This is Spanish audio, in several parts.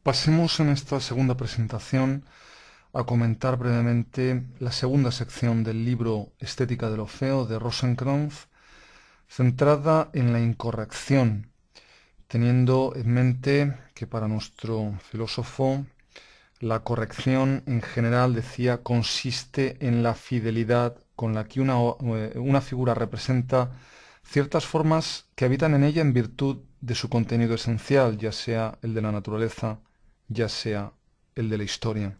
Pasemos en esta segunda presentación a comentar brevemente la segunda sección del libro Estética de lo Feo de Rosenkranz, centrada en la incorrección, teniendo en mente que para nuestro filósofo la corrección en general, decía, consiste en la fidelidad con la que una figura representa ciertas formas que habitan en ella en virtud de su contenido esencial, ya sea el de la naturaleza, ya sea el de la historia.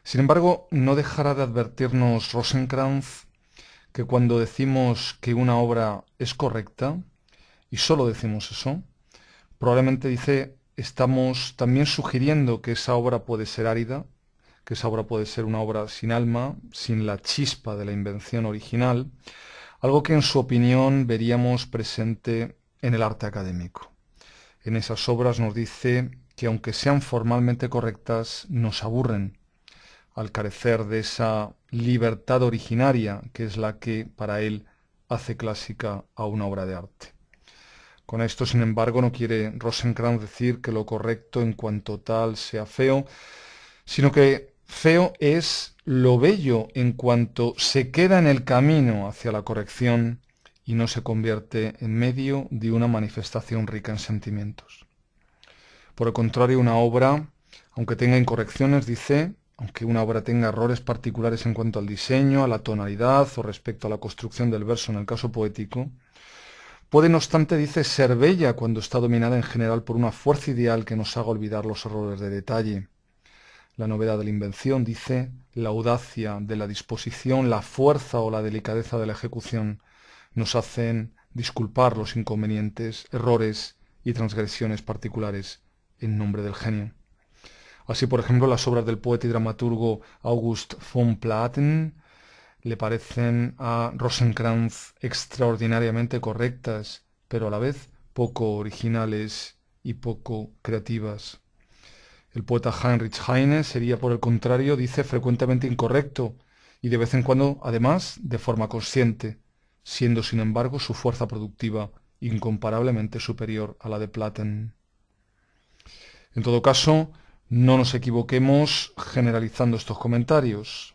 Sin embargo, no dejará de advertirnos Rosenkranz que cuando decimos que una obra es correcta, y solo decimos eso, probablemente dice, estamos también sugiriendo que esa obra puede ser árida, que esa obra puede ser una obra sin alma, sin la chispa de la invención original, algo que en su opinión veríamos presente en el arte académico. En esas obras nos dice que aunque sean formalmente correctas, nos aburren, al carecer de esa libertad originaria que es la que para él hace clásica a una obra de arte. Con esto, sin embargo, no quiere Rosenkranz decir que lo correcto en cuanto tal sea feo, sino que feo es lo bello en cuanto se queda en el camino hacia la corrección y no se convierte en medio de una manifestación rica en sentimientos. Por el contrario, una obra, aunque tenga incorrecciones, dice, aunque una obra tenga errores particulares en cuanto al diseño, a la tonalidad o respecto a la construcción del verso en el caso poético, puede, no obstante, dice, ser bella cuando está dominada en general por una fuerza ideal que nos haga olvidar los errores de detalle. La novedad de la invención, dice, la audacia de la disposición, la fuerza o la delicadeza de la ejecución nos hacen disculpar los inconvenientes, errores y transgresiones particulares en nombre del genio. Así, por ejemplo, las obras del poeta y dramaturgo August von Platen le parecen a Rosenkranz extraordinariamente correctas, pero a la vez poco originales y poco creativas. El poeta Heinrich Heine sería, por el contrario, dice, frecuentemente incorrecto y de vez en cuando, además, de forma consciente, siendo, sin embargo, su fuerza productiva incomparablemente superior a la de Platen. En todo caso, no nos equivoquemos generalizando estos comentarios,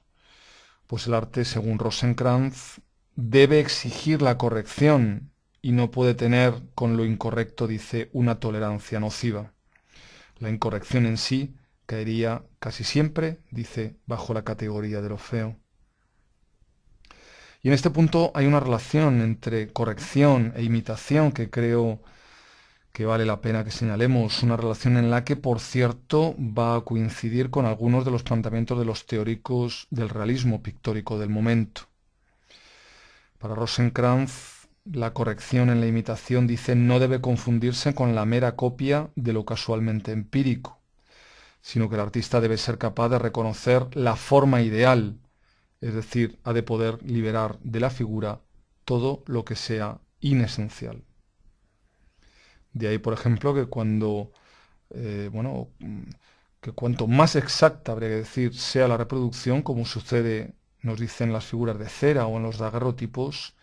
pues el arte, según Rosenkranz, debe exigir la corrección y no puede tener con lo incorrecto, dice, una tolerancia nociva. La incorrección en sí caería casi siempre, dice, bajo la categoría de lo feo. Y en este punto hay una relación entre corrección e imitación que creo que vale la pena que señalemos, una relación en la que, por cierto, va a coincidir con algunos de los planteamientos de los teóricos del realismo pictórico del momento. Para Rosenkranz, la corrección en la imitación, dice, no debe confundirse con la mera copia de lo casualmente empírico, sino que el artista debe ser capaz de reconocer la forma ideal, es decir, ha de poder liberar de la figura todo lo que sea inesencial. De ahí, por ejemplo, que que cuanto más exacta, habría que decir, sea la reproducción, como sucede, nos dicen las figuras de cera o en los daguerrotipos,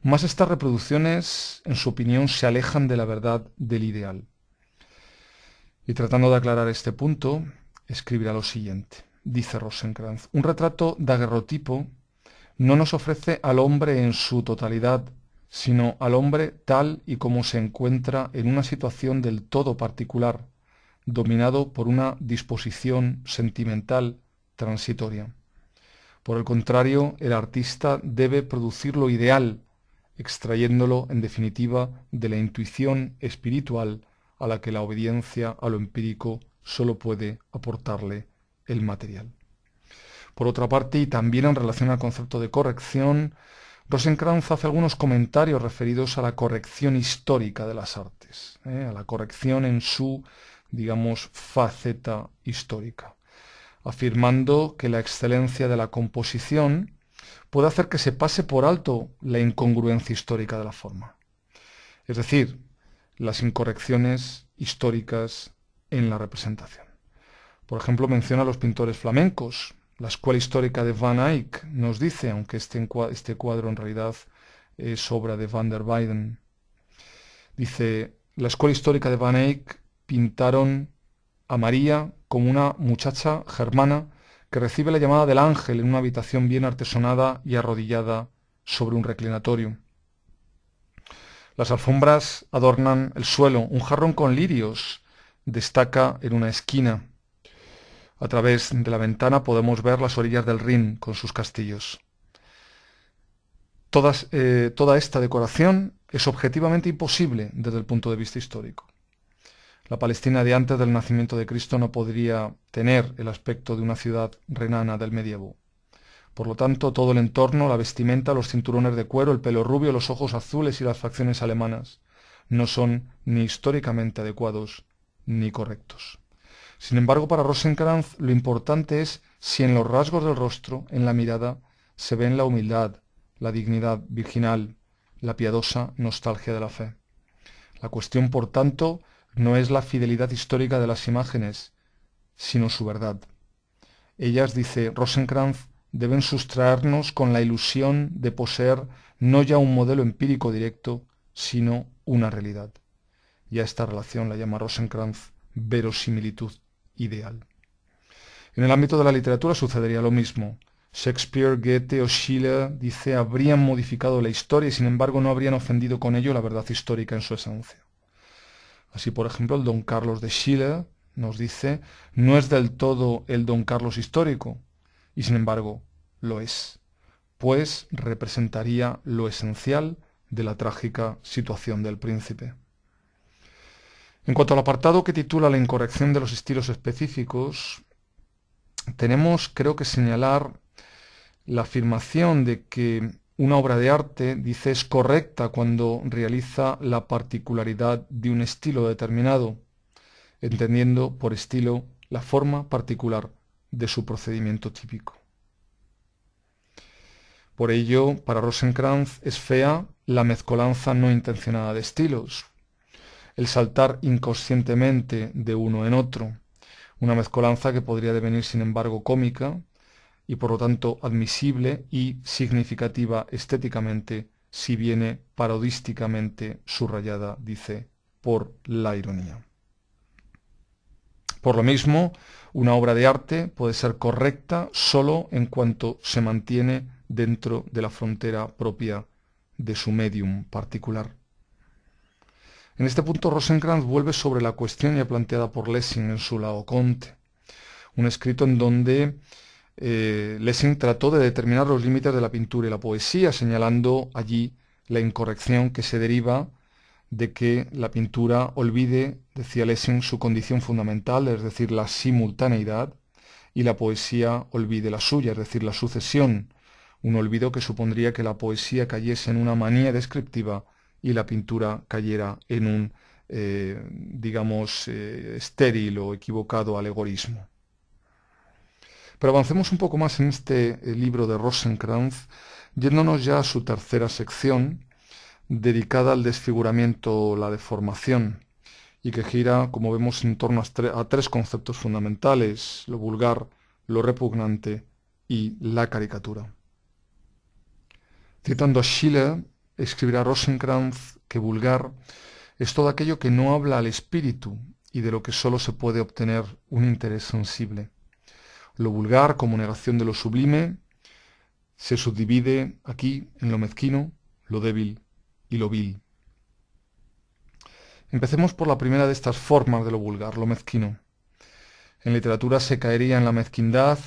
más estas reproducciones, en su opinión, se alejan de la verdad del ideal. Y tratando de aclarar este punto, escribirá lo siguiente. Dice Rosenkranz, un retrato daguerrotipo no nos ofrece al hombre en su totalidad, sino al hombre tal y como se encuentra en una situación del todo particular, dominado por una disposición sentimental transitoria. Por el contrario, el artista debe producir lo ideal, extrayéndolo, en definitiva, de la intuición espiritual a la que la obediencia a lo empírico sólo puede aportarle el material. Por otra parte, y también en relación al concepto de corrección, Rosenkranz hace algunos comentarios referidos a la corrección histórica de las artes, a la corrección en su, digamos, faceta histórica, afirmando que la excelencia de la composición puede hacer que se pase por alto la incongruencia histórica de la forma. Es decir, las incorrecciones históricas en la representación. Por ejemplo, menciona a los pintores flamencos. La escuela histórica de Van Eyck nos dice, aunque este cuadro en realidad es obra de Van der Weyden, dice, la escuela histórica de Van Eyck pintaron a María como una muchacha germana que recibe la llamada del ángel en una habitación bien artesonada y arrodillada sobre un reclinatorio. Las alfombras adornan el suelo, un jarrón con lirios destaca en una esquina. A través de la ventana podemos ver las orillas del Rin con sus castillos. Toda esta decoración es objetivamente imposible desde el punto de vista histórico. La Palestina de antes del nacimiento de Cristo no podría tener el aspecto de una ciudad renana del medievo. Por lo tanto, todo el entorno, la vestimenta, los cinturones de cuero, el pelo rubio, los ojos azules y las facciones alemanas no son ni históricamente adecuados ni correctos. Sin embargo, para Rosenkranz lo importante es si en los rasgos del rostro, en la mirada, se ven la humildad, la dignidad virginal, la piadosa nostalgia de la fe. La cuestión, por tanto, no es la fidelidad histórica de las imágenes, sino su verdad. Ellas, dice Rosenkranz, deben sustraernos con la ilusión de poseer no ya un modelo empírico directo, sino una realidad. Y a esta relación la llama Rosenkranz verosimilitud ideal. En el ámbito de la literatura sucedería lo mismo. Shakespeare, Goethe o Schiller, dice, habrían modificado la historia y sin embargo no habrían ofendido con ello la verdad histórica en su esencia. Así, por ejemplo, el Don Carlos de Schiller nos dice, no es del todo el Don Carlos histórico, y sin embargo lo es, pues representaría lo esencial de la trágica situación del príncipe. En cuanto al apartado que titula La incorrección de los estilos específicos, tenemos, creo que, señalar la afirmación de que una obra de arte, dice, es correcta cuando realiza la particularidad de un estilo determinado, entendiendo por estilo la forma particular de su procedimiento típico. Por ello, para Rosenkranz es fea la mezcolanza no intencionada de estilos, el saltar inconscientemente de uno en otro, una mezcolanza que podría devenir, sin embargo, cómica y por lo tanto admisible y significativa estéticamente si viene parodísticamente subrayada, dice, por la ironía. Por lo mismo, una obra de arte puede ser correcta sólo en cuanto se mantiene dentro de la frontera propia de su medium particular. En este punto Rosenkranz vuelve sobre la cuestión ya planteada por Lessing en su Laocoonte, un escrito en donde Lessing trató de determinar los límites de la pintura y la poesía, señalando allí la incorrección que se deriva de que la pintura olvide, decía Lessing, su condición fundamental, es decir, la simultaneidad, y la poesía olvide la suya, es decir, la sucesión, un olvido que supondría que la poesía cayese en una manía descriptiva y la pintura cayera en un, estéril o equivocado alegorismo. Pero avancemos un poco más en este libro de Rosenkranz, yéndonos ya a su tercera sección, dedicada al desfiguramiento o la deformación, y que gira, como vemos, en torno a tres conceptos fundamentales: lo vulgar, lo repugnante y la caricatura. Citando a Schiller, escribirá Rosenkranz que vulgar es todo aquello que no habla al espíritu y de lo que sólo se puede obtener un interés sensible. Lo vulgar, como negación de lo sublime, se subdivide aquí en lo mezquino, lo débil y lo vil. Empecemos por la primera de estas formas de lo vulgar, lo mezquino. En literatura se caería en la mezquindad,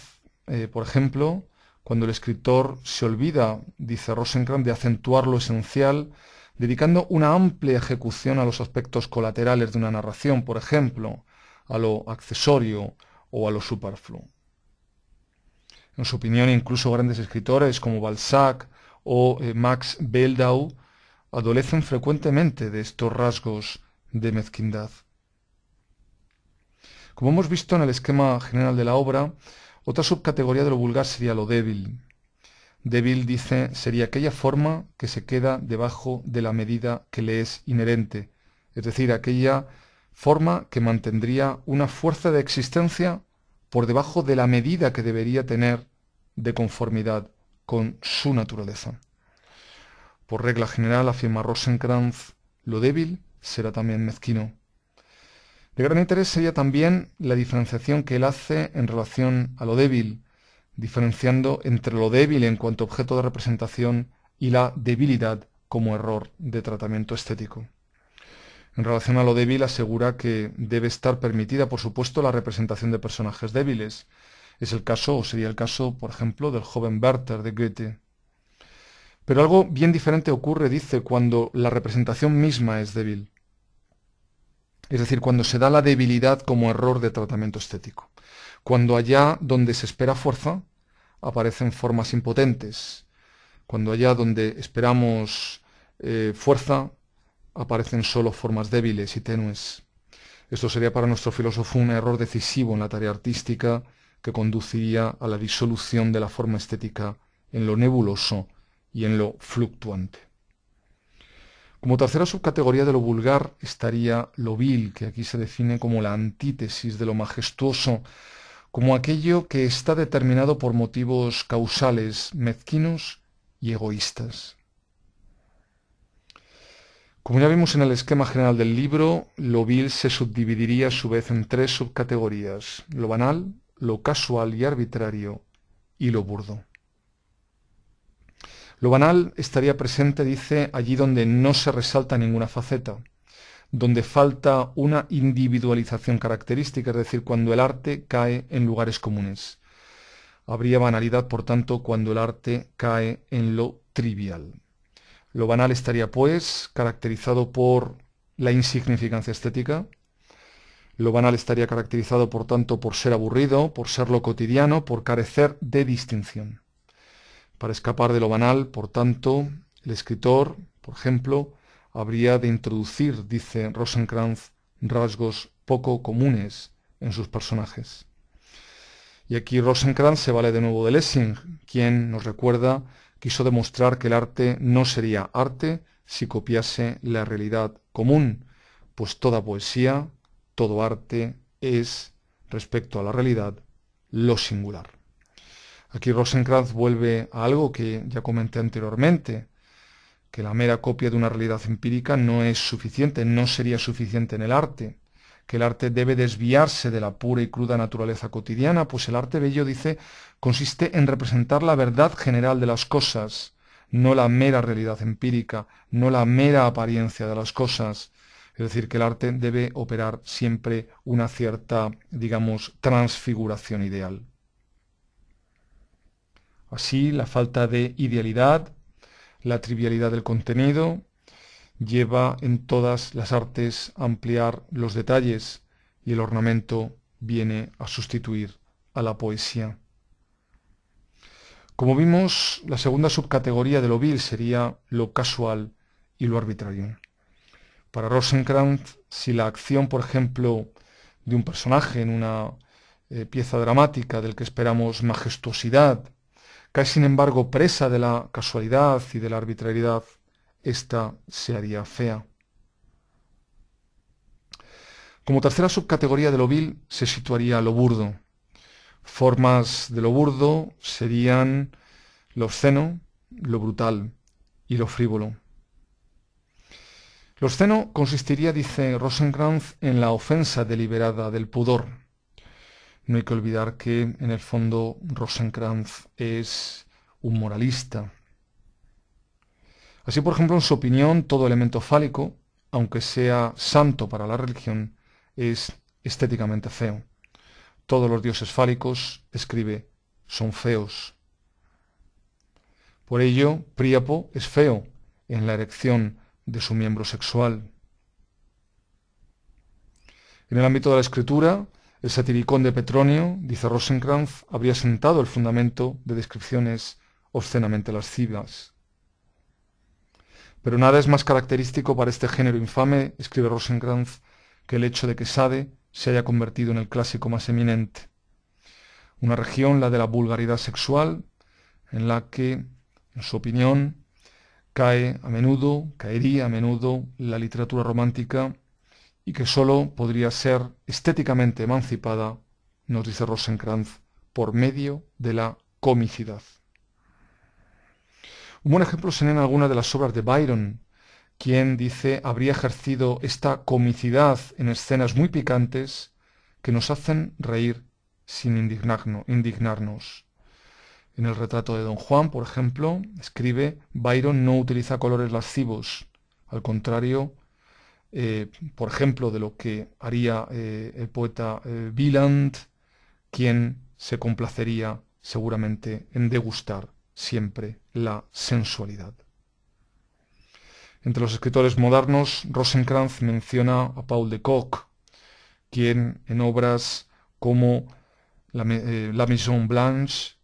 por ejemplo, cuando el escritor se olvida, dice Rosenkranz, de acentuar lo esencial, dedicando una amplia ejecución a los aspectos colaterales de una narración, por ejemplo, a lo accesorio o a lo superfluo. En su opinión, incluso grandes escritores como Balzac o Max Beldau adolecen frecuentemente de estos rasgos de mezquindad. Como hemos visto en el esquema general de la obra, otra subcategoría de lo vulgar sería lo débil. Débil, dice, sería aquella forma que se queda debajo de la medida que le es inherente, es decir, aquella forma que mantendría una fuerza de existencia por debajo de la medida que debería tener de conformidad con su naturaleza. Por regla general, afirma Rosenkranz, lo débil será también mezquino. De gran interés sería también la diferenciación que él hace en relación a lo débil, diferenciando entre lo débil en cuanto a objeto de representación y la debilidad como error de tratamiento estético. En relación a lo débil asegura que debe estar permitida, por supuesto, la representación de personajes débiles. Es el caso, o sería el caso, por ejemplo, del joven Werther de Goethe. Pero algo bien diferente ocurre, dice, cuando la representación misma es débil. Es decir, cuando se da la debilidad como error de tratamiento estético. Cuando allá donde se espera fuerza, aparecen formas impotentes. Cuando allá donde esperamos fuerza, aparecen solo formas débiles y tenues. Esto sería para nuestro filósofo un error decisivo en la tarea artística que conduciría a la disolución de la forma estética en lo nebuloso y en lo fluctuante. Como tercera subcategoría de lo vulgar estaría lo vil, que aquí se define como la antítesis de lo majestuoso, como aquello que está determinado por motivos causales mezquinos y egoístas. Como ya vimos en el esquema general del libro, lo vil se subdividiría a su vez en tres subcategorías: lo banal, lo casual y arbitrario, y lo burdo. Lo banal estaría presente, dice, allí donde no se resalta ninguna faceta, donde falta una individualización característica, es decir, cuando el arte cae en lugares comunes. Habría banalidad, por tanto, cuando el arte cae en lo trivial. Lo banal estaría, pues, caracterizado por la insignificancia estética. Lo banal estaría caracterizado, por tanto, por ser aburrido, por ser lo cotidiano, por carecer de distinción. Para escapar de lo banal, por tanto, el escritor, por ejemplo, habría de introducir, dice Rosenkranz, rasgos poco comunes en sus personajes. Y aquí Rosenkranz se vale de nuevo de Lessing, quien nos recuerda quiso demostrar que el arte no sería arte si copiase la realidad común, pues toda poesía, todo arte es, respecto a la realidad, lo singular. Aquí Rosenkranz vuelve a algo que ya comenté anteriormente, que la mera copia de una realidad empírica no es suficiente, no sería suficiente en el arte, que el arte debe desviarse de la pura y cruda naturaleza cotidiana, pues el arte bello, dice, consiste en representar la verdad general de las cosas, no la mera realidad empírica, no la mera apariencia de las cosas. Es decir, que el arte debe operar siempre una cierta, digamos, transfiguración ideal. Así, la falta de idealidad, la trivialidad del contenido, lleva en todas las artes a ampliar los detalles y el ornamento viene a sustituir a la poesía. Como vimos, la segunda subcategoría de lo vil sería lo casual y lo arbitrario. Para Rosenkranz, si la acción, por ejemplo, de un personaje en una pieza dramática del que esperamos majestuosidad, cae sin embargo presa de la casualidad y de la arbitrariedad, esta se haría fea. Como tercera subcategoría de lo vil se situaría lo burdo. Formas de lo burdo serían lo obsceno, lo brutal y lo frívolo. Lo obsceno consistiría, dice Rosenkranz, en la ofensa deliberada del pudor. No hay que olvidar que, en el fondo, Rosenkranz es un moralista. Así, por ejemplo, en su opinión, todo elemento fálico, aunque sea santo para la religión, es estéticamente feo. Todos los dioses fálicos, escribe, son feos. Por ello, Príapo es feo en la erección de su miembro sexual. En el ámbito de la escritura, el satiricón de Petronio, dice Rosenkranz, habría sentado el fundamento de descripciones obscenamente lascivas. Pero nada es más característico para este género infame, escribe Rosenkranz, que el hecho de que Sade se haya convertido en el clásico más eminente. Una región, la de la vulgaridad sexual, en la que, en su opinión, caería a menudo la literatura romántica y que sólo podría ser estéticamente emancipada, nos dice Rosenkranz, por medio de la comicidad. Un buen ejemplo serían algunas de las obras de Byron, quien dice habría ejercido esta comicidad en escenas muy picantes que nos hacen reír sin indignarnos. En el retrato de Don Juan, por ejemplo, escribe: Byron no utiliza colores lascivos, al contrario, por ejemplo, de lo que haría el poeta Wieland, quien se complacería seguramente en degustar siempre la sensualidad. Entre los escritores modernos, Rosencrantz menciona a Paul de Kock, quien en obras como La Maison Blanche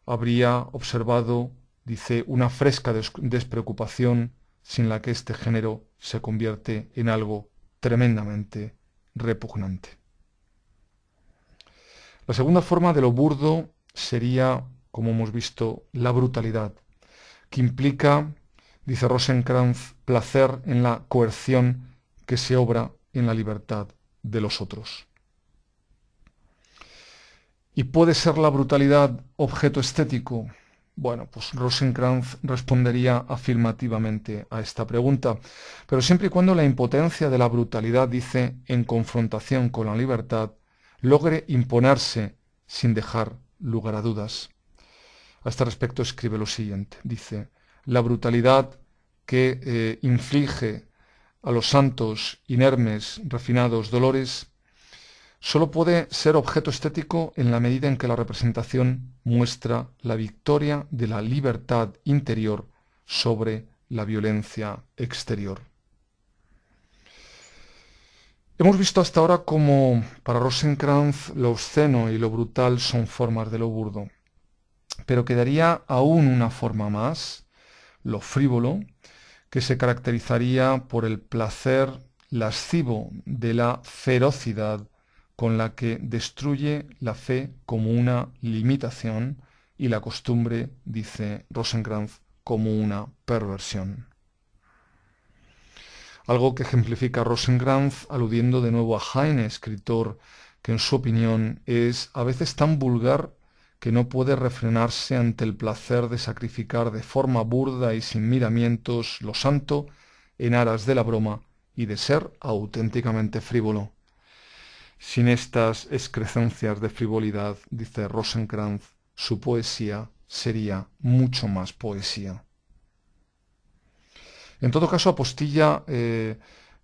habría observado, dice, una fresca despreocupación sin la que este género se convierte en algo tremendamente repugnante. La segunda forma de lo burdo sería, como hemos visto, la brutalidad, que implica, dice Rosencrantz, placer en la coerción que se obra en la libertad de los otros. ¿Y puede ser la brutalidad objeto estético? Bueno, pues Rosencrantz respondería afirmativamente a esta pregunta, pero siempre y cuando la impotencia de la brutalidad, dice, en confrontación con la libertad, logre imponerse sin dejar lugar a dudas. A este respecto escribe lo siguiente, dice: la brutalidad que inflige a los santos, inermes, refinados dolores, solo puede ser objeto estético en la medida en que la representación muestra la victoria de la libertad interior sobre la violencia exterior. Hemos visto hasta ahora cómo para Rosencrantz lo obsceno y lo brutal son formas de lo burdo, pero quedaría aún una forma más, lo frívolo, que se caracterizaría por el placer lascivo de la ferocidad con la que destruye la fe como una limitación y la costumbre, dice Rosencrantz, como una perversión. Algo que ejemplifica Rosencrantz aludiendo de nuevo a Heine, escritor que en su opinión es a veces tan vulgar que no puede refrenarse ante el placer de sacrificar de forma burda y sin miramientos lo santo en aras de la broma y de ser auténticamente frívolo. Sin estas excrescencias de frivolidad, dice Rosencrantz, su poesía sería mucho más poesía. En todo caso, apostilla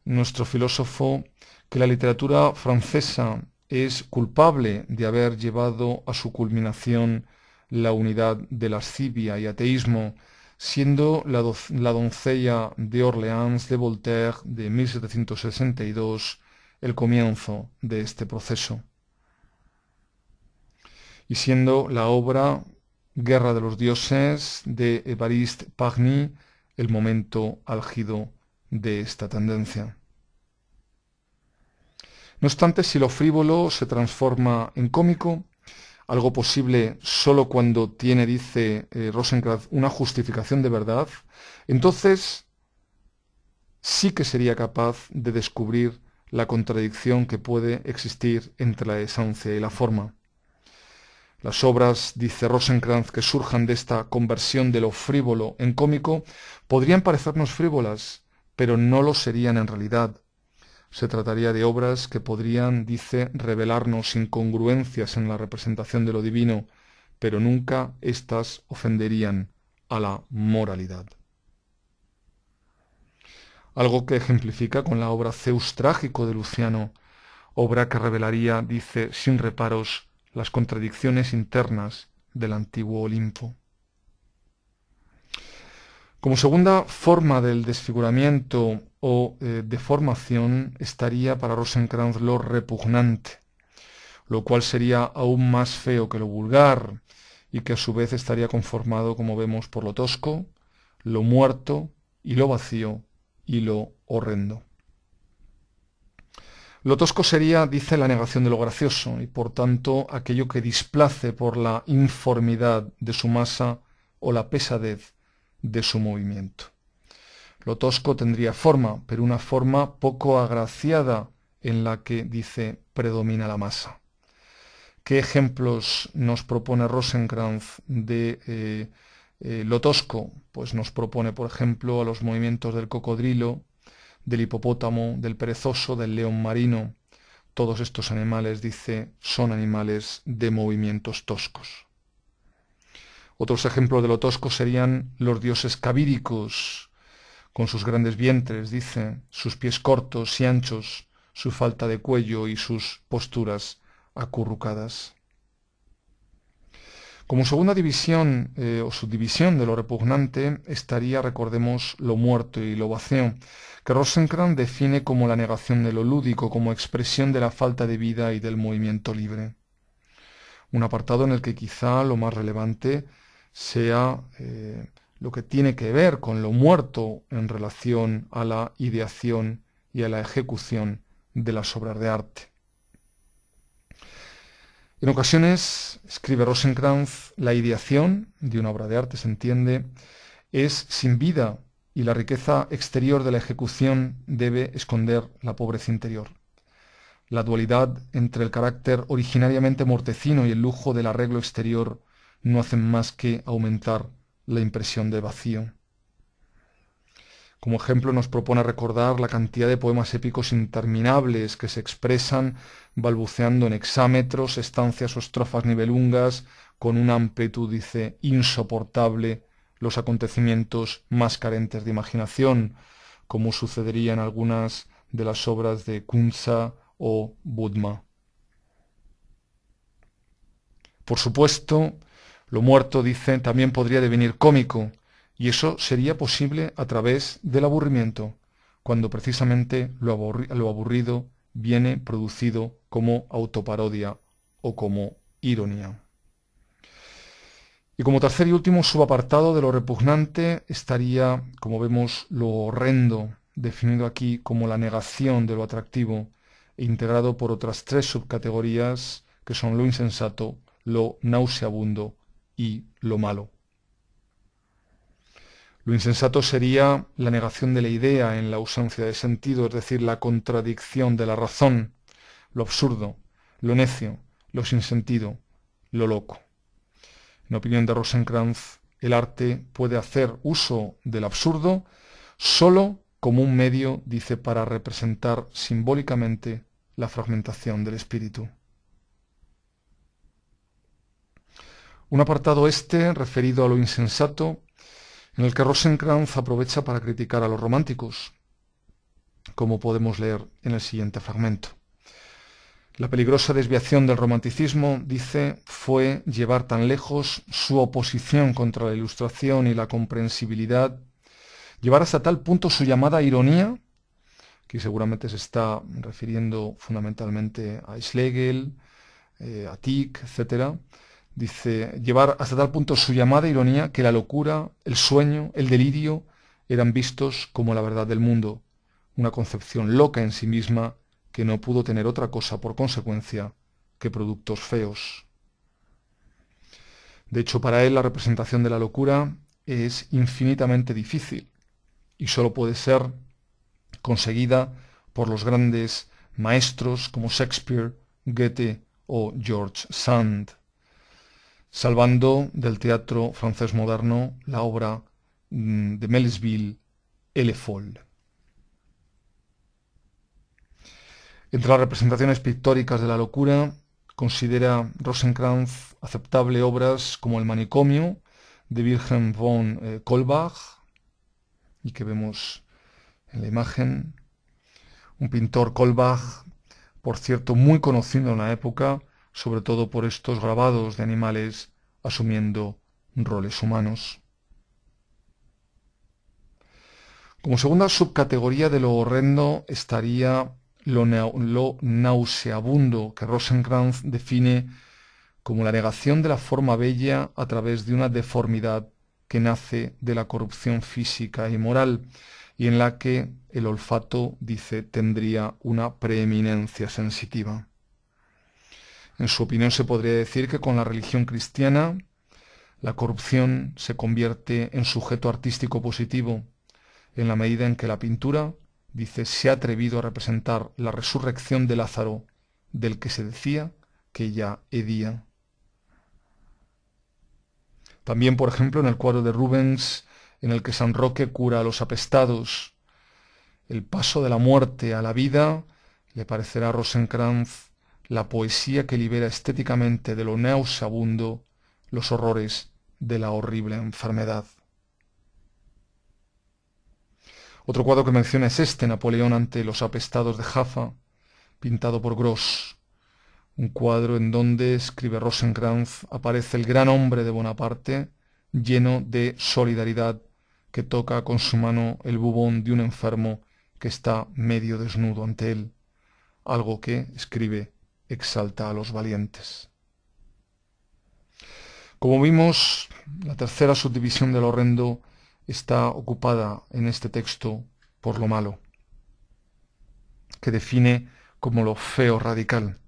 nuestro filósofo que la literatura francesa es culpable de haber llevado a su culminación la unidad de lascivia y ateísmo, siendo la doncella de Orleans de Voltaire de 1762 el comienzo de este proceso, y siendo la obra Guerra de los Dioses de Évariste Pagny el momento álgido de esta tendencia. No obstante, si lo frívolo se transforma en cómico, algo posible solo cuando tiene, dice Rosencrantz, una justificación de verdad, entonces sí que sería capaz de descubrir la contradicción que puede existir entre la esencia y la forma. Las obras, dice Rosencrantz, que surjan de esta conversión de lo frívolo en cómico, podrían parecernos frívolas, pero no lo serían en realidad. Se trataría de obras que podrían, dice, revelarnos incongruencias en la representación de lo divino, pero nunca éstas ofenderían a la moralidad. Algo que ejemplifica con la obra Zeus trágico de Luciano, obra que revelaría, dice, sin reparos, las contradicciones internas del antiguo Olimpo. Como segunda forma del desfiguramiento o deformación estaría para Rosencrantz lo repugnante, lo cual sería aún más feo que lo vulgar y que a su vez estaría conformado, como vemos, por lo tosco, lo muerto y lo vacío y lo horrendo. Lo tosco sería, dice, la negación de lo gracioso y por tanto aquello que displace por la informidad de su masa o la pesadez de su movimiento. Lo tosco tendría forma, pero una forma poco agraciada en la que, dice, predomina la masa. ¿Qué ejemplos nos propone Rosencrantz de Lo tosco, pues nos propone, por ejemplo, a los movimientos del cocodrilo, del hipopótamo, del perezoso, del león marino. Todos estos animales, dice, son animales de movimientos toscos. Otros ejemplos de lo tosco serían los dioses cabíricos, con sus grandes vientres, dice, sus pies cortos y anchos, su falta de cuello y sus posturas acurrucadas. Como segunda división o subdivisión de lo repugnante estaría, recordemos, lo muerto y lo vacío, que Rosenkranz define como la negación de lo lúdico, como expresión de la falta de vida y del movimiento libre. Un apartado en el que quizá lo más relevante sea lo que tiene que ver con lo muerto en relación a la ideación y a la ejecución de las obras de arte. En ocasiones, escribe Rosenkranz, la ideación de una obra de arte, se entiende, es sin vida y la riqueza exterior de la ejecución debe esconder la pobreza interior. La dualidad entre el carácter originariamente mortecino y el lujo del arreglo exterior no hacen más que aumentar la impresión de vacío. Como ejemplo nos propone recordar la cantidad de poemas épicos interminables que se expresan balbuceando en hexámetros, estancias o estrofas nivelungas, con una amplitud, dice, insoportable, los acontecimientos más carentes de imaginación, como sucedería en algunas de las obras de Kunza o Budma. Por supuesto, lo muerto, dice, también podría devenir cómico, y eso sería posible a través del aburrimiento, cuando precisamente lo aburrido viene producido como autoparodia o como ironía. Y como tercer y último subapartado de lo repugnante estaría, como vemos, lo horrendo, definido aquí como la negación de lo atractivo, e integrado por otras tres subcategorías que son lo insensato, lo nauseabundo y lo malo. Lo insensato sería la negación de la idea en la ausencia de sentido, es decir, la contradicción de la razón, lo absurdo, lo necio, lo sinsentido, lo loco. En opinión de Rosenkranz, el arte puede hacer uso del absurdo sólo como un medio, dice, para representar simbólicamente la fragmentación del espíritu. Un apartado este, referido a lo insensato, en el que Rosenkranz aprovecha para criticar a los románticos, como podemos leer en el siguiente fragmento. La peligrosa desviación del romanticismo, dice, fue llevar tan lejos su oposición contra la ilustración y la comprensibilidad, llevar hasta tal punto su llamada ironía, que seguramente se está refiriendo fundamentalmente a Schlegel, a Tieck, etc., dice, llevar hasta tal punto su llamada ironía que la locura, el sueño, el delirio eran vistos como la verdad del mundo, una concepción loca en sí misma que no pudo tener otra cosa por consecuencia que productos feos. De hecho, para él la representación de la locura es infinitamente difícil y solo puede ser conseguida por los grandes maestros como Shakespeare, Goethe o George Sand, salvando del teatro francés moderno la obra de Melville, Le Foll. Entre las representaciones pictóricas de la locura, considera Rosenkranz aceptable obras como El manicomio de Wilhelm von Kaulbach, y que vemos en la imagen, un pintor Kaulbach, por cierto, muy conocido en la época, sobre todo por estos grabados de animales asumiendo roles humanos. Como segunda subcategoría de lo horrendo estaría lo nauseabundo, que Rosenkranz define como la negación de la forma bella a través de una deformidad que nace de la corrupción física y moral, y en la que el olfato, dice, tendría una preeminencia sensitiva. En su opinión se podría decir que con la religión cristiana la corrupción se convierte en sujeto artístico positivo, en la medida en que la pintura, dice, se ha atrevido a representar la resurrección de Lázaro, del que se decía que ya hedía. También, por ejemplo, en el cuadro de Rubens, en el que San Roque cura a los apestados, el paso de la muerte a la vida, le parecerá a Rosenkrantz la poesía que libera estéticamente de lo nauseabundo los horrores de la horrible enfermedad. Otro cuadro que menciona es este, Napoleón ante los apestados de Jaffa, pintado por Gros. Un cuadro en donde, escribe Rosenkrantz, aparece el gran hombre de Bonaparte, lleno de solidaridad, que toca con su mano el bubón de un enfermo que está medio desnudo ante él, algo que, escribe, exalta a los valientes. Como vimos, la tercera subdivisión del horrendo está ocupada en este texto por lo malo, que define como lo feo radical.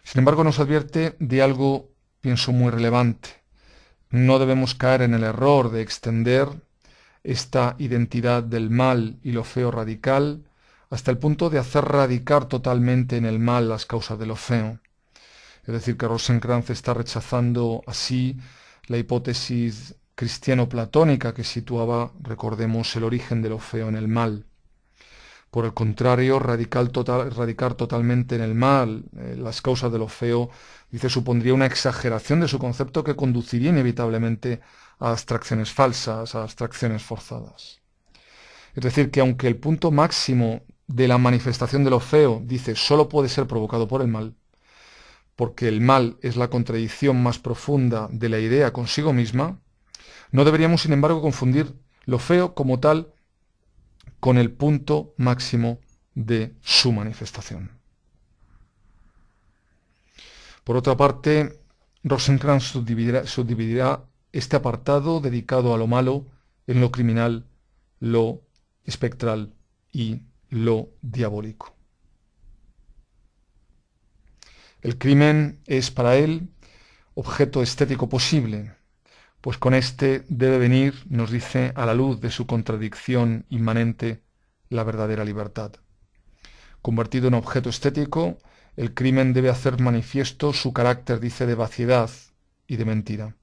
Sin embargo, nos advierte de algo, pienso, muy relevante. No debemos caer en el error de extender esta identidad del mal y lo feo radical hasta el punto de hacer radicar totalmente en el mal las causas de lo feo. Es decir, que Rosenkrantz está rechazando así la hipótesis cristiano-platónica que situaba, recordemos, el origen de lo feo en el mal. Por el contrario, radicar totalmente en el mal las causas de lo feo, dice, supondría una exageración de su concepto que conduciría inevitablemente a abstracciones falsas, a abstracciones forzadas. Es decir, que aunque el punto máximo de la manifestación de lo feo, dice, solo puede ser provocado por el mal, porque el mal es la contradicción más profunda de la idea consigo misma, no deberíamos, sin embargo, confundir lo feo como tal con el punto máximo de su manifestación. Por otra parte, Rosenkrantz subdividirá este apartado dedicado a lo malo en lo criminal, lo espectral y lo diabólico. El crimen es para él objeto estético posible, pues con este debe venir, nos dice, a la luz de su contradicción inmanente, la verdadera libertad. Convertido en objeto estético, el crimen debe hacer manifiesto su carácter, dice, de vaciedad y de mentira.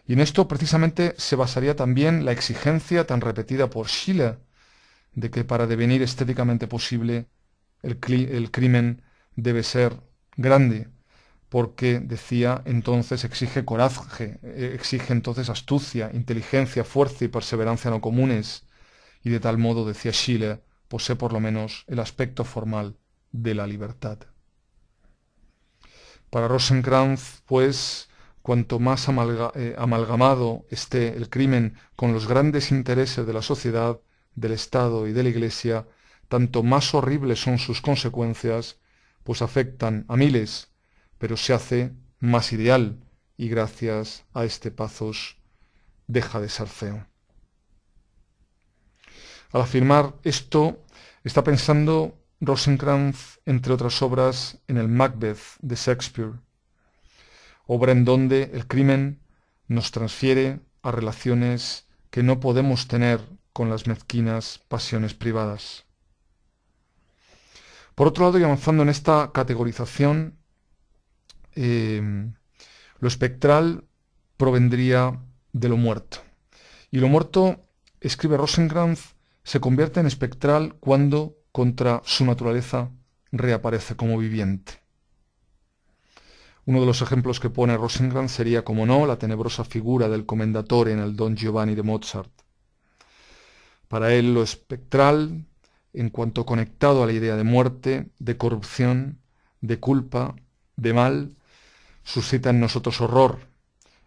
Y en esto precisamente se basaría también la exigencia tan repetida por Schiller de que para devenir estéticamente posible el crimen debe ser grande, porque, decía, entonces exige coraje, exige entonces astucia, inteligencia, fuerza y perseverancia no comunes, y de tal modo, decía Schiller, posee por lo menos el aspecto formal de la libertad. Para Rosenkrantz, pues, cuanto más amalgamado esté el crimen con los grandes intereses de la sociedad, del Estado y de la Iglesia, tanto más horribles son sus consecuencias, pues afectan a miles, pero se hace más ideal y gracias a este pathos deja de ser feo. Al afirmar esto, está pensando Rosenkrantz, entre otras obras, en el Macbeth de Shakespeare, obra en donde el crimen nos transfiere a relaciones que no podemos tener con las mezquinas pasiones privadas. Por otro lado, y avanzando en esta categorización, lo espectral provendría de lo muerto. Y lo muerto, escribe Rosenkrantz, se convierte en espectral cuando, contra su naturaleza, reaparece como viviente. Uno de los ejemplos que pone Rosenkrantz sería, como no, la tenebrosa figura del Commendatore en el Don Giovanni de Mozart. Para él lo espectral, en cuanto conectado a la idea de muerte, de corrupción, de culpa, de mal, suscita en nosotros horror,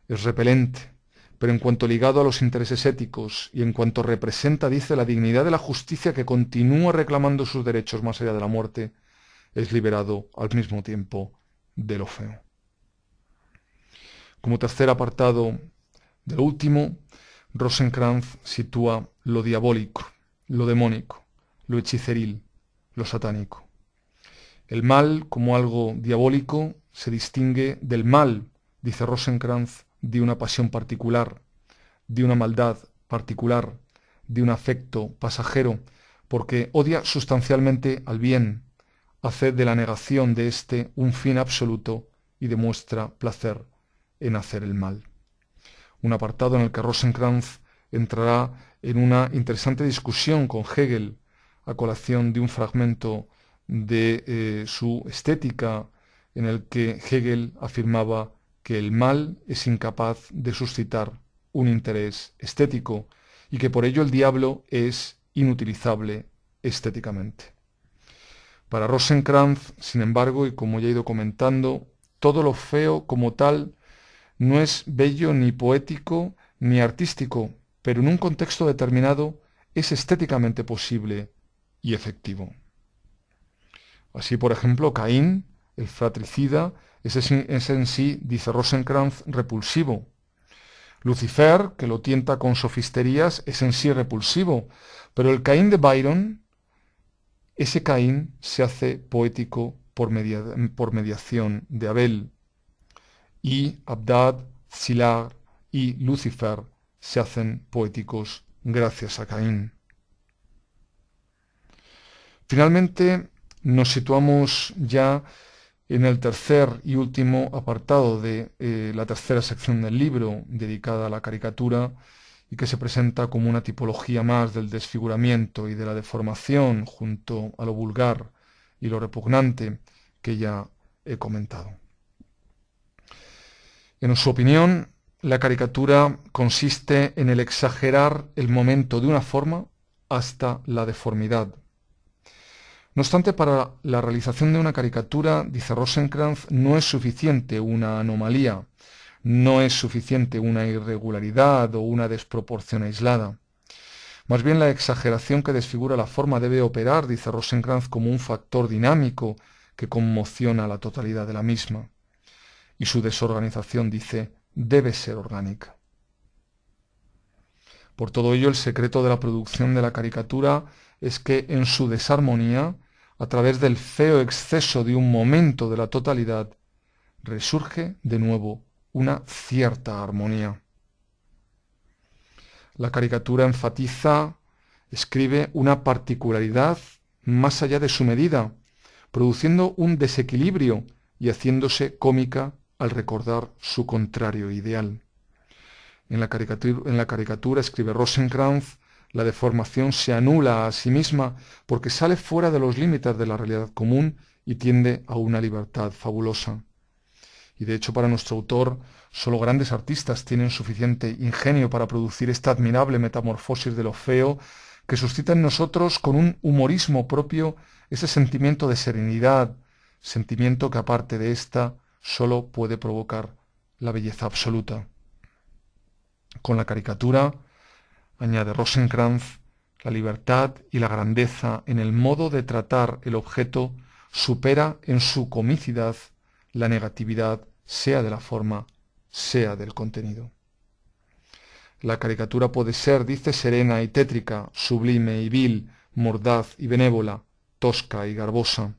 es repelente, pero en cuanto ligado a los intereses éticos y en cuanto representa, dice, la dignidad de la justicia que continúa reclamando sus derechos más allá de la muerte, es liberado al mismo tiempo de lo feo. Como tercer apartado del último, Rosenkrantz sitúa lo diabólico, lo demónico, lo hechiceril, lo satánico. El mal, como algo diabólico, se distingue del mal, dice Rosenkrantz, de una pasión particular, de una maldad particular, de un afecto pasajero, porque odia sustancialmente al bien, hace de la negación de éste un fin absoluto y demuestra placer en hacer el mal. un apartado en el que Rosenkranz entrará en una interesante discusión con Hegel a colación de un fragmento de su Estética, en el que Hegel afirmaba que el mal es incapaz de suscitar un interés estético y que por ello el diablo es inutilizable estéticamente. Para Rosenkranz, sin embargo, y como ya he ido comentando, todo lo feo como tal no es bello ni poético ni artístico, pero en un contexto determinado es estéticamente posible y efectivo. Así, por ejemplo, Caín, el fratricida, es en sí, dice Rosenkranz, repulsivo. Lucifer, que lo tienta con sofisterías, es en sí repulsivo, pero el Caín de Byron, ese Caín se hace poético por mediación de Abel, y Abdad, Silar y Lucifer se hacen poéticos gracias a Caín. Finalmente, nos situamos ya en el tercer y último apartado de la tercera sección del libro, dedicada a la caricatura, y que se presenta como una tipología más del desfiguramiento y de la deformación junto a lo vulgar y lo repugnante que ya he comentado. En su opinión, la caricatura consiste en el exagerar el momento de una forma hasta la deformidad. No obstante, para la realización de una caricatura, dice Rosenkranz, no es suficiente una anomalía, no es suficiente una irregularidad o una desproporción aislada. Más bien la exageración que desfigura la forma debe operar, dice Rosenkranz, como un factor dinámico que conmociona la totalidad de la misma. Y su desorganización, dice, debe ser orgánica. Por todo ello, el secreto de la producción de la caricatura es que en su desarmonía, a través del feo exceso de un momento de la totalidad, resurge de nuevo una cierta armonía. La caricatura enfatiza, escribe, una particularidad más allá de su medida, produciendo un desequilibrio y haciéndose cómica al recordar su contrario ideal. En la caricatura, escribe Rosenkranz, la deformación se anula a sí misma porque sale fuera de los límites de la realidad común y tiende a una libertad fabulosa. Y de hecho, para nuestro autor, solo grandes artistas tienen suficiente ingenio para producir esta admirable metamorfosis de lo feo que suscita en nosotros con un humorismo propio ese sentimiento de serenidad, sentimiento que aparte de esta solo puede provocar la belleza absoluta. Con la caricatura, añade Rosenkranz, la libertad y la grandeza en el modo de tratar el objeto supera en su comicidad la negatividad, sea de la forma, sea del contenido. La caricatura puede ser, dice, serena y tétrica, sublime y vil, mordaz y benévola, tosca y garbosa.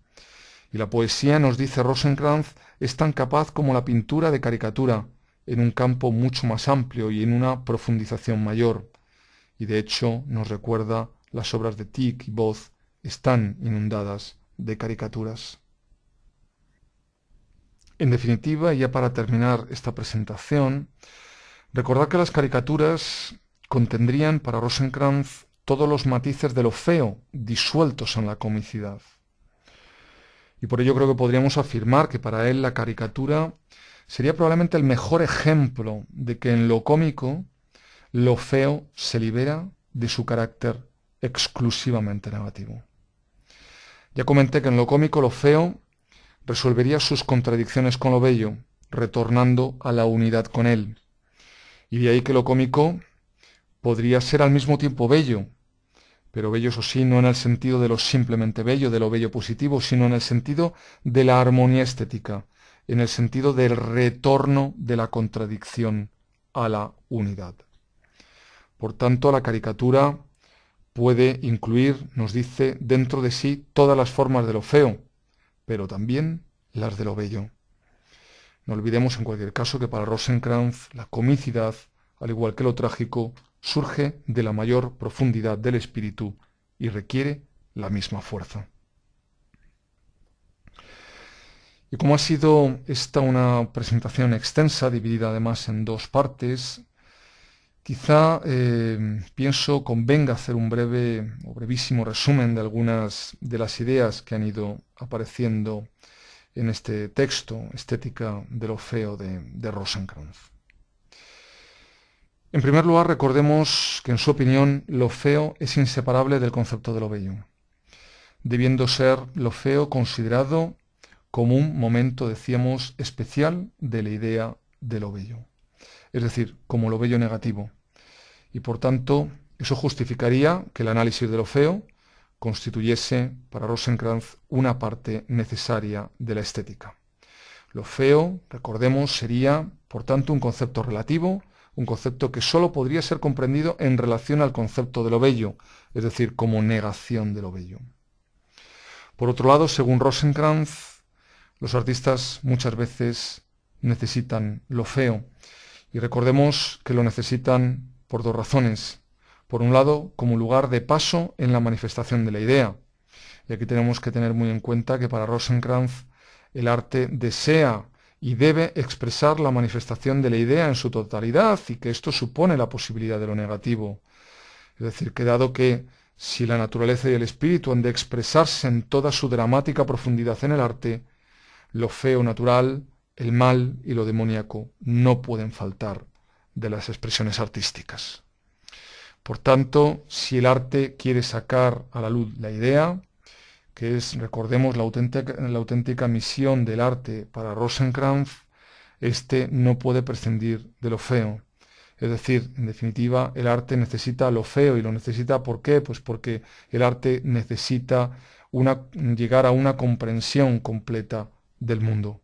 Y la poesía, nos dice Rosenkranz, es tan capaz como la pintura de caricatura, en un campo mucho más amplio y en una profundización mayor. Y de hecho, nos recuerda, las obras de Tieck y Both están inundadas de caricaturas. En definitiva, y ya para terminar esta presentación, recordar que las caricaturas contendrían para Rosenkranz todos los matices de lo feo disueltos en la comicidad. Y por ello creo que podríamos afirmar que para él la caricatura sería probablemente el mejor ejemplo de que en lo cómico lo feo se libera de su carácter exclusivamente negativo. Ya comenté que en lo cómico lo feo resolvería sus contradicciones con lo bello, retornando a la unidad con él. Y de ahí que lo cómico podría ser al mismo tiempo bello, pero bello, eso sí, no en el sentido de lo simplemente bello, de lo bello positivo, sino en el sentido de la armonía estética, en el sentido del retorno de la contradicción a la unidad. Por tanto, la caricatura puede incluir, nos dice, dentro de sí todas las formas de lo feo, pero también las de lo bello. No olvidemos en cualquier caso que para Rosenkranz la comicidad, al igual que lo trágico, surge de la mayor profundidad del espíritu y requiere la misma fuerza. Y como ha sido esta una presentación extensa, dividida además en dos partes, Quizá pienso convenga hacer un breve o brevísimo resumen de algunas de las ideas que han ido apareciendo en este texto, Estética de lo feo de Rosenkranz. En primer lugar, recordemos que en su opinión lo feo es inseparable del concepto de lo bello, debiendo ser lo feo considerado como un momento, decíamos, especial de la idea de lo bello, es decir, como lo bello negativo. Y por tanto, eso justificaría que el análisis de lo feo constituyese para Rosenkranz una parte necesaria de la estética. Lo feo, recordemos, sería, por tanto, un concepto relativo, un concepto que sólo podría ser comprendido en relación al concepto de lo bello, es decir, como negación de lo bello. Por otro lado, según Rosenkranz, los artistas muchas veces necesitan lo feo, y recordemos que lo necesitan por dos razones. Por un lado, como lugar de paso en la manifestación de la idea. Y aquí tenemos que tener muy en cuenta que para Rosenkranz el arte desea y debe expresar la manifestación de la idea en su totalidad y que esto supone la posibilidad de lo negativo. Es decir, que dado que si la naturaleza y el espíritu han de expresarse en toda su dramática profundidad en el arte, lo feo natural, el mal y lo demoníaco no pueden faltar de las expresiones artísticas. Por tanto, si el arte quiere sacar a la luz la idea, que es, recordemos, la auténtica misión del arte para Rosenkranz, este no puede prescindir de lo feo. Es decir, en definitiva, el arte necesita lo feo y lo necesita ¿por qué? Pues porque el arte necesita llegar a una comprensión completa del mundo.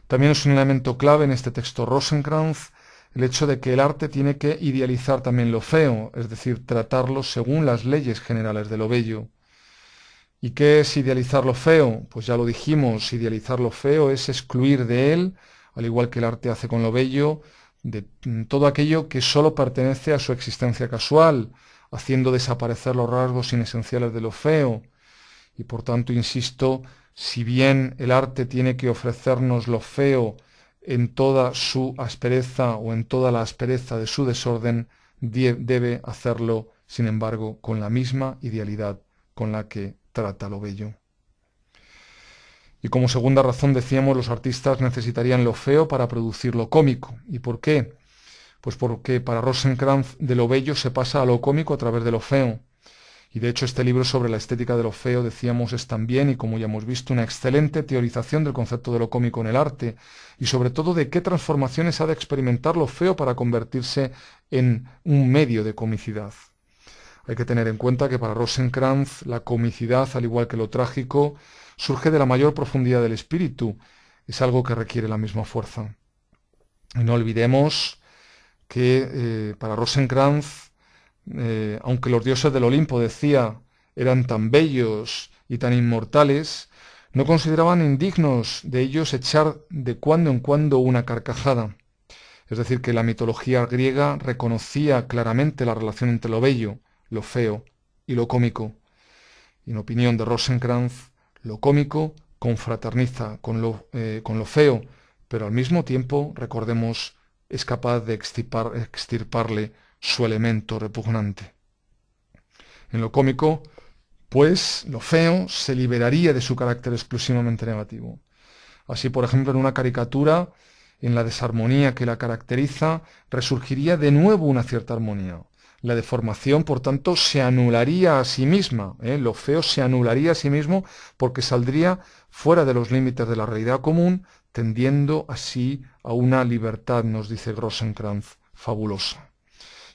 También es un elemento clave en este texto Rosenkranz el hecho de que el arte tiene que idealizar también lo feo, es decir, tratarlo según las leyes generales de lo bello. ¿Y qué es idealizar lo feo? Pues ya lo dijimos, idealizar lo feo es excluir de él, al igual que el arte hace con lo bello, de todo aquello que sólo pertenece a su existencia casual, haciendo desaparecer los rasgos inesenciales de lo feo. Y por tanto, insisto, si bien el arte tiene que ofrecernos lo feo en toda su aspereza o en toda la aspereza de su desorden, debe hacerlo, sin embargo, con la misma idealidad con la que trata lo bello. Y como segunda razón decíamos, los artistas necesitarían lo feo para producir lo cómico. ¿Y por qué? Pues porque para Rosenkranz de lo bello se pasa a lo cómico a través de lo feo. Y de hecho este libro sobre la estética de lo feo, decíamos, es también, y como ya hemos visto, una excelente teorización del concepto de lo cómico en el arte, y sobre todo de qué transformaciones ha de experimentar lo feo para convertirse en un medio de comicidad. Hay que tener en cuenta que para Rosenkranz la comicidad, al igual que lo trágico, surge de la mayor profundidad del espíritu, es algo que requiere la misma fuerza. Y no olvidemos que para Rosenkranz, aunque los dioses del Olimpo, decía, eran tan bellos y tan inmortales, no consideraban indignos de ellos echar de cuando en cuando una carcajada. Es decir, que la mitología griega reconocía claramente la relación entre lo bello, lo feo y lo cómico. Y en opinión de Rosenkranz, lo cómico confraterniza con lo feo, pero al mismo tiempo, recordemos, es capaz de extirparle su elemento repugnante. En lo cómico, pues, lo feo se liberaría de su carácter exclusivamente negativo. Así, por ejemplo, en una caricatura, en la desarmonía que la caracteriza, resurgiría de nuevo una cierta armonía. La deformación, por tanto, se anularía a sí misma. Lo feo se anularía a sí mismo porque saldría fuera de los límites de la realidad común, tendiendo así a una libertad, nos dice Rosenkranz, fabulosa.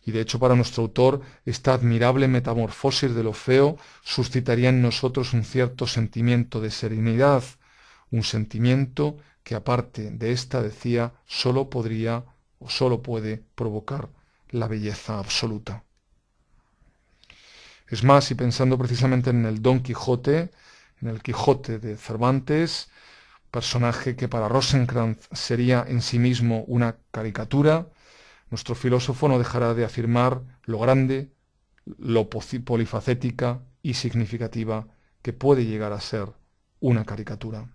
Y de hecho para nuestro autor esta admirable metamorfosis de lo feo suscitaría en nosotros un cierto sentimiento de serenidad, un sentimiento que aparte de esta, decía, sólo podría o sólo puede provocar la belleza absoluta. Es más, y pensando precisamente en el Don Quijote, en el Quijote de Cervantes, personaje que para Rosenkranz sería en sí mismo una caricatura, nuestro filósofo no dejará de afirmar lo grande, lo polifacética y significativa que puede llegar a ser una caricatura.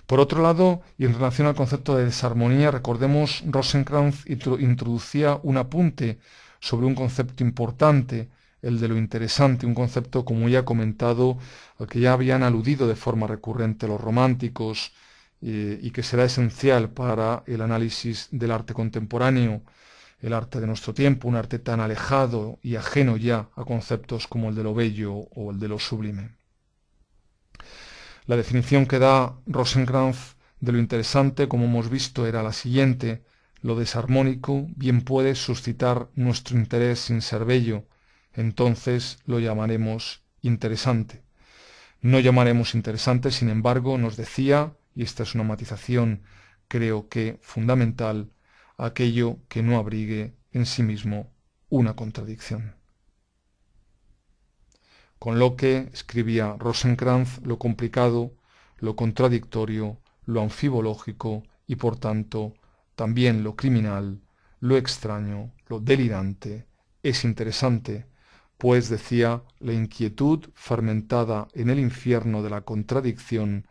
Por otro lado, y en relación al concepto de desarmonía, recordemos, Rosenkranz introducía un apunte sobre un concepto importante, el de lo interesante, un concepto, como ya he comentado, al que ya habían aludido de forma recurrente los románticos y que será esencial para el análisis del arte contemporáneo, el arte de nuestro tiempo, un arte tan alejado y ajeno ya a conceptos como el de lo bello o el de lo sublime. La definición que da Rosenkranz de lo interesante, como hemos visto, era la siguiente: lo desarmónico bien puede suscitar nuestro interés sin ser bello, entonces lo llamaremos interesante. No llamaremos interesante, sin embargo, nos decía, y esta es una matización creo que fundamental, aquello que no abrigue en sí mismo una contradicción. Con lo que, escribía Rosenkranz, lo complicado, lo contradictorio, lo anfibológico y por tanto también lo criminal, lo extraño, lo delirante, es interesante, pues, decía, la inquietud fermentada en el infierno de la contradicción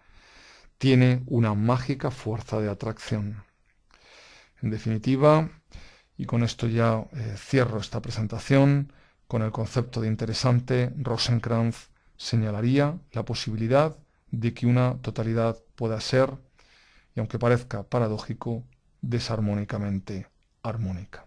tiene una mágica fuerza de atracción. En definitiva, y con esto ya cierro esta presentación, con el concepto de interesante, Rosenkranz señalaría la posibilidad de que una totalidad pueda ser, y aunque parezca paradójico, desarmónicamente armónica.